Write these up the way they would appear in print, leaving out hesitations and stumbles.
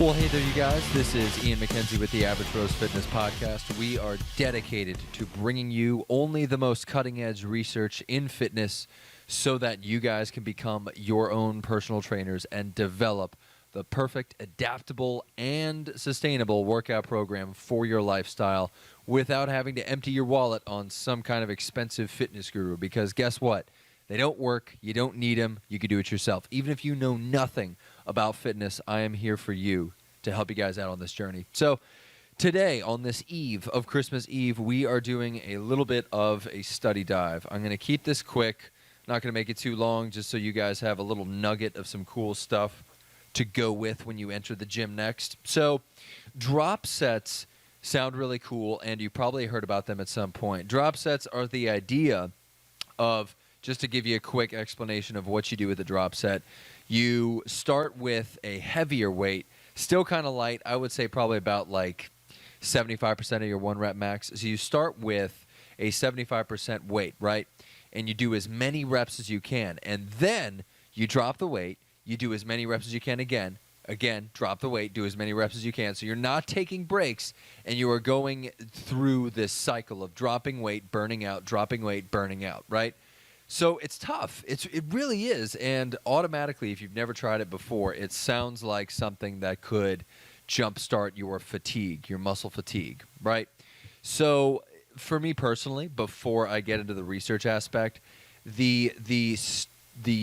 Well, hey there, you guys. This is Ian McKenzie with the Average Rose Fitness Podcast. We are dedicated to bringing you only the most cutting-edge research in fitness so that you guys can become your own personal trainers and develop the perfect, adaptable, and sustainable workout program for your lifestyle without having to empty your wallet on some kind of expensive fitness guru. Because guess what? They don't work. You don't need them. You can do it yourself. Even if you know nothing about fitness, I am here for you to help you guys out on this journey. So today, on this eve of Christmas Eve, we are doing a little bit of a study dive. I'm going to keep this quick. Not going to make it too long, just so you guys have a little nugget of some cool stuff to go with when you enter the gym next. So drop sets sound really cool, and you probably heard about them at some point. Drop sets are the idea of, just to give you a quick explanation of what you do with a drop set, you start with a heavier weight, still kind of light. I would say probably about like 75% of your one rep max. So you start with a 75% weight, right? And you do as many reps as you can. And then you drop the weight. You do as many reps as you can again. Again, drop the weight, do as many reps as you can. So you're not taking breaks, and you are going through this cycle of dropping weight, burning out, dropping weight, burning out, right? So it's tough. It really is. And automatically, if you've never tried it before, it sounds like something that could jumpstart your fatigue, your muscle fatigue, right? So for me personally, before I get into the research aspect, the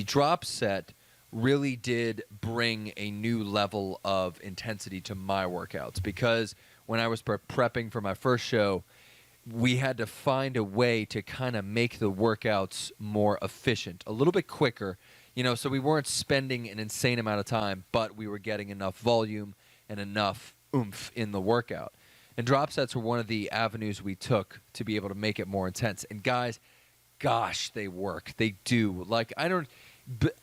drop set really did bring a new level of intensity to my workouts, because when I was prepping for my first show, we had to find a way to kind of make the workouts more efficient, a little bit quicker, so we weren't spending an insane amount of time, but we were getting enough volume and enough oomph in the workout. And drop sets were one of the avenues we took to be able to make it more intense. And guys, gosh, they work. They do.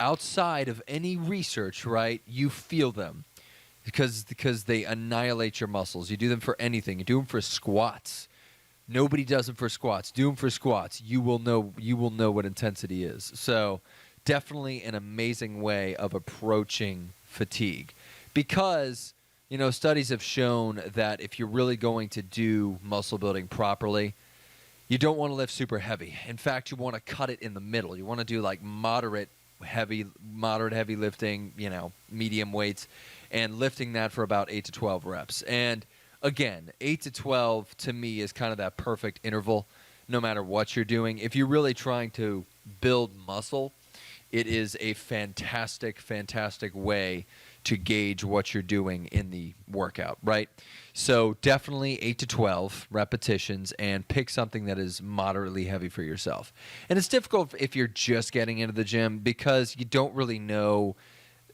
Outside of any research, right, you feel them because they annihilate your muscles. You do them for anything. You do them for squats. Nobody does them for squats. Do them for squats. You will know what intensity is. So definitely an amazing way of approaching fatigue, because studies have shown that if you're really going to do muscle building properly, you don't want to lift super heavy. In fact, you want to cut it in the middle. You want to do like moderate heavy lifting, medium weights, and lifting that for about 8 to 12 reps. And again, 8 to 12 to me is kind of that perfect interval no matter what you're doing. If you're really trying to build muscle, it is a fantastic, fantastic way to gauge what you're doing in the workout, right? So definitely 8 to 12 repetitions, and pick something that is moderately heavy for yourself. And it's difficult if you're just getting into the gym, because you don't really know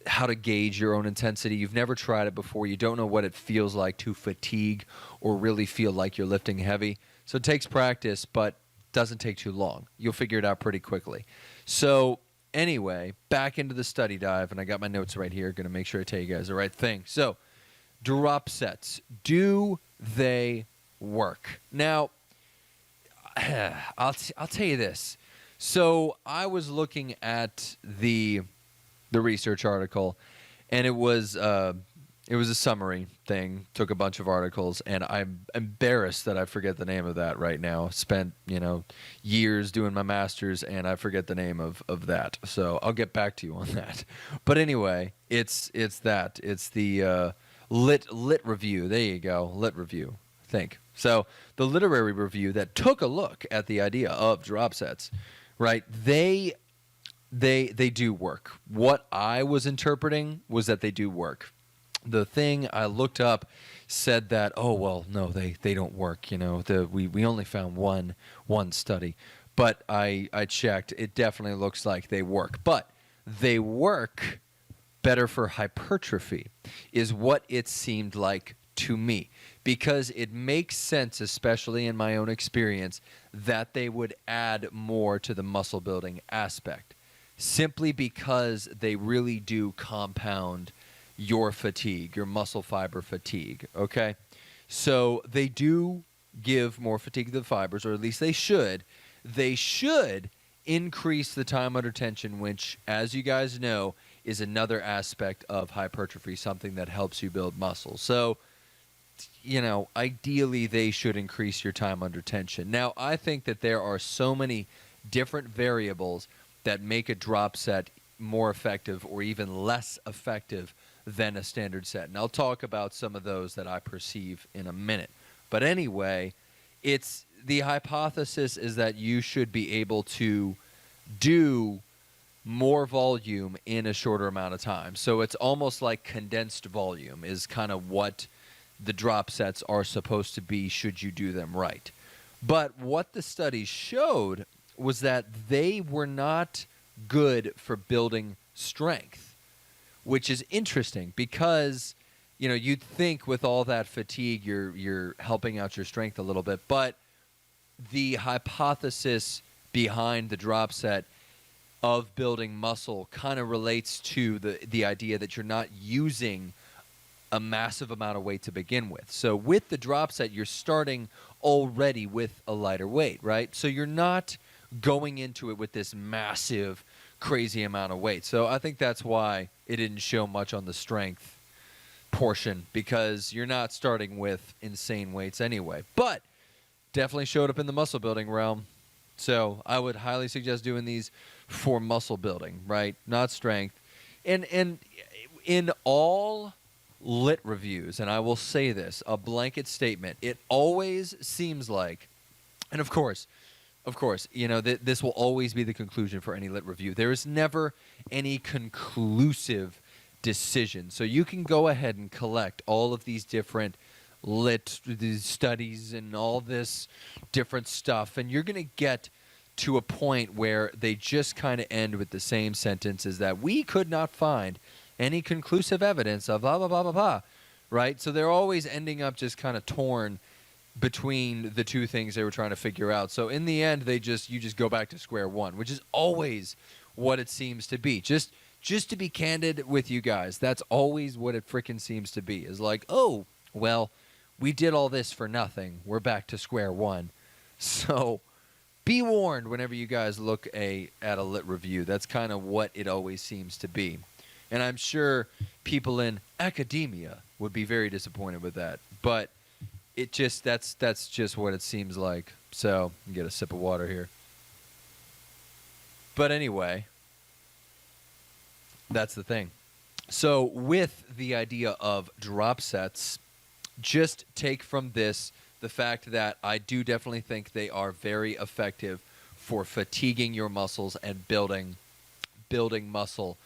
how to gauge your own intensity. You've never tried it before. You don't know what it feels like to fatigue or really feel like you're lifting heavy. So it takes practice, but doesn't take too long. You'll figure it out pretty quickly. So anyway, back into the study dive, and I got my notes right here. Going to make sure I tell you guys the right thing. So drop sets, do they work? Now, I'll tell you this. So I was looking at the research article, and it was a summary thing. Took a bunch of articles, and I'm embarrassed that I forget the name of that right now. Spent years doing my master's, and I forget the name of that. So I'll get back to you on that. But anyway, it's that. It's the lit review. There you go, lit review. I think so. The literary review that took a look at the idea of drop sets, right? They do work. What I was interpreting was that they do work. The thing I looked up said that, oh, well, no, they don't work. We only found one study. But I checked. It definitely looks like they work. But they work better for hypertrophy is what it seemed like to me, because it makes sense, especially in my own experience, that they would add more to the muscle building aspect, simply because they really do compound your fatigue, your muscle fiber fatigue, okay? So they do give more fatigue to the fibers, or at least they should. They should increase the time under tension, which, as you guys know, is another aspect of hypertrophy, something that helps you build muscle. So, ideally they should increase your time under tension. Now, I think that there are so many different variables that make a drop set more effective or even less effective than a standard set. And I'll talk about some of those that I perceive in a minute. But anyway, it's the hypothesis is that you should be able to do more volume in a shorter amount of time. So it's almost like condensed volume is kind of what the drop sets are supposed to be should you do them right. But what the studies showed was that they were not good for building strength, which is interesting because, you'd think with all that fatigue, you're helping out your strength a little bit. But the hypothesis behind the drop set of building muscle kind of relates to the idea that you're not using a massive amount of weight to begin with. So with the drop set, you're starting already with a lighter weight, right? So you're not going into it with this massive, crazy amount of weight. So I think that's why it didn't show much on the strength portion, because you're not starting with insane weights anyway. But definitely showed up in the muscle building realm. So I would highly suggest doing these for muscle building, right? Not strength. And in all lit reviews, and I will say this, a blanket statement, it always seems like, and of course, this will always be the conclusion for any lit review. There is never any conclusive decision. So you can go ahead and collect all of these different these studies and all this different stuff, and you're going to get to a point where they just kind of end with the same sentences that we could not find any conclusive evidence of blah, blah, blah, blah, blah, right? So they're always ending up just kind of torn between the two things they were trying to figure out. So in the end, you just go back to square one, which is always what it seems to be. Just to be candid with you guys, that's always what it freaking seems to be, is like, oh, well, we did all this for nothing. We're back to square one. So be warned whenever you guys look at a lit review. That's kind of what it always seems to be. And I'm sure people in academia would be very disappointed with that. But that's just what it seems like. So get a sip of water here. But anyway, that's the thing. So with the idea of drop sets, just take from this the fact that I do definitely think they are very effective for fatiguing your muscles and building muscle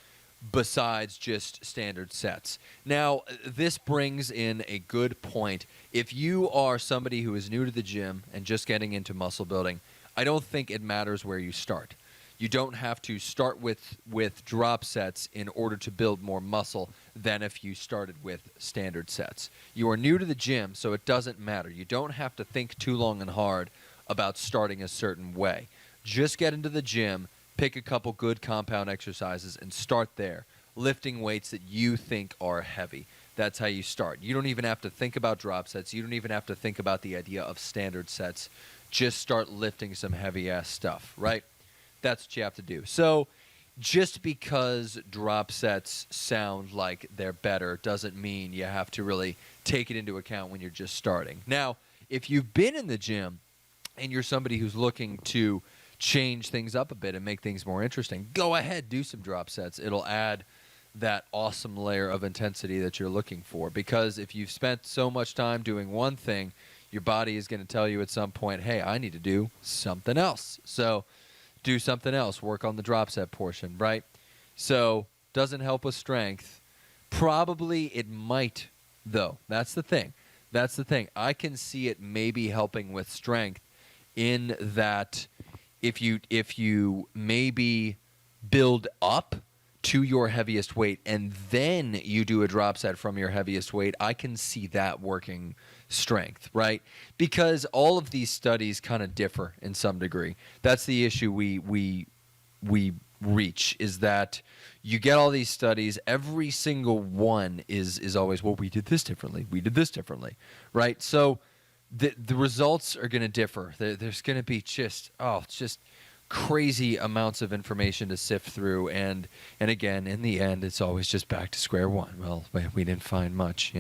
besides just standard sets. Now, this brings in a good point. If you are somebody who is new to the gym and just getting into muscle building, I don't think it matters where you start. You don't have to start with drop sets in order to build more muscle than if you started with standard sets. You are new to the gym, so it doesn't matter. You don't have to think too long and hard about starting a certain way. Just get into the gym, pick a couple good compound exercises, and start there, lifting weights that you think are heavy. That's how you start. You don't even have to think about drop sets. You don't even have to think about the idea of standard sets. Just start lifting some heavy-ass stuff, right? That's what you have to do. So just because drop sets sound like they're better doesn't mean you have to really take it into account when you're just starting. Now, if you've been in the gym and you're somebody who's looking to change things up a bit and make things more interesting, go ahead, do some drop sets. It'll add that awesome layer of intensity that you're looking for. Because if you've spent so much time doing one thing, your body is going to tell you at some point, hey, I need to do something else. So do something else. Work on the drop set portion, right? So doesn't help with strength. Probably it might, though. That's the thing. I can see it maybe helping with strength in that if you maybe build up to your heaviest weight and then you do a drop set from your heaviest weight, I can see that working strength, right? Because all of these studies kind of differ in some degree. That's the issue we reach, is that you get all these studies, every single one is always, well, we did this differently, right? So the results are going to differ. There's going to be just crazy amounts of information to sift through, and again, in the end, it's always just back to square one. Well, we didn't find much,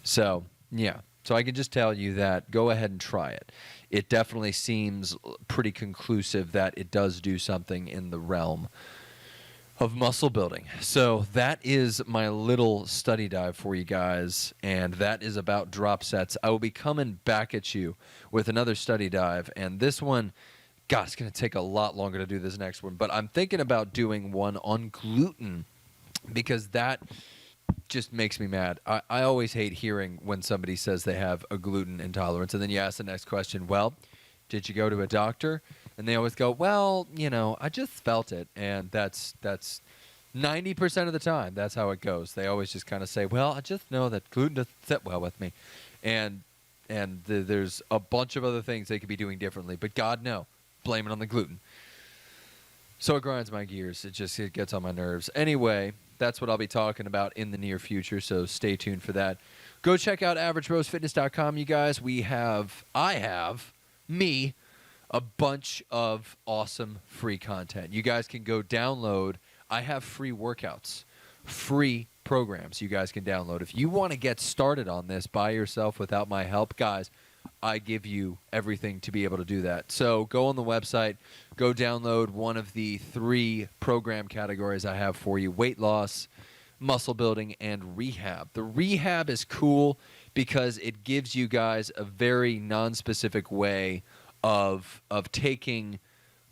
So yeah, so I can just tell you that go ahead and try it. It definitely seems pretty conclusive that it does do something in the realm of muscle building. So that is my little study dive for you guys, and that is about drop sets. I will be coming back at you with another study dive, and this one, God, it's going to take a lot longer to do this next one, but I'm thinking about doing one on gluten because that just makes me mad. I always hate hearing when somebody says they have a gluten intolerance, and then you ask the next question, well, did you go to a doctor? And they always go, well, I just felt it. And that's 90% of the time, that's how it goes. They always just kind of say, well, I just know that gluten doesn't sit well with me. And there's a bunch of other things they could be doing differently. But God, no. Blame it on the gluten. So it grinds my gears. It gets on my nerves. Anyway, that's what I'll be talking about in the near future, so stay tuned for that. Go check out averagerosefitness.com, you guys. I have a bunch of awesome free content. You guys can go download. I have free workouts, free programs you guys can download. If you want to get started on this by yourself without my help, guys, I give you everything to be able to do that. So go on the website, go download one of the 3 program categories I have for you: weight loss, muscle building, and rehab. The rehab is cool because it gives you guys a very non-specific way of taking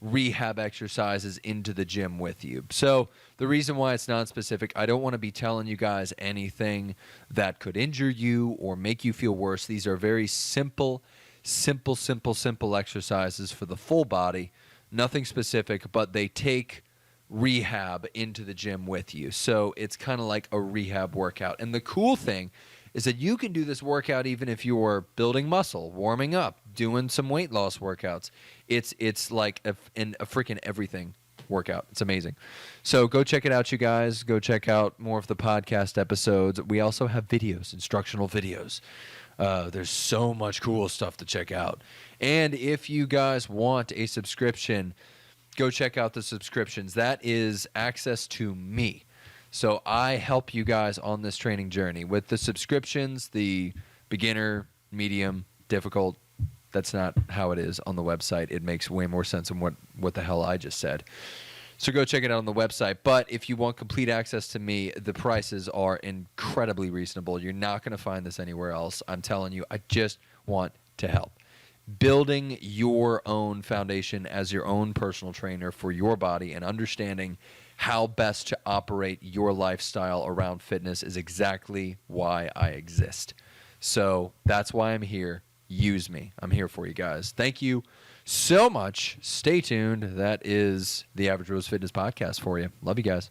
rehab exercises into the gym with you. So the reason why it's non-specific, I don't want to be telling you guys anything that could injure you or make you feel worse. These are very simple exercises for the full body, nothing specific, but they take rehab into the gym with you. So it's kind of like a rehab workout. And the cool thing is that you can do this workout even if you're building muscle, warming up, doing some weight loss workouts. It's like a freaking everything workout. It's amazing. So go check it out, you guys. Go check out more of the podcast episodes. We also have videos, instructional videos. There's so much cool stuff to check out. And if you guys want a subscription, go check out the subscriptions. That is access to me. So I help you guys on this training journey. With the subscriptions, the beginner, medium, difficult, that's not how it is on the website. It makes way more sense than what the hell I just said. So go check it out on the website. But if you want complete access to me, the prices are incredibly reasonable. You're not going to find this anywhere else. I'm telling you, I just want to help. Building your own foundation as your own personal trainer for your body and understanding how best to operate your lifestyle around fitness is exactly why I exist. So that's why I'm here. Use me. I'm here for you guys. Thank you so much. Stay tuned. That is the Average Rose Fitness Podcast for you. Love you guys.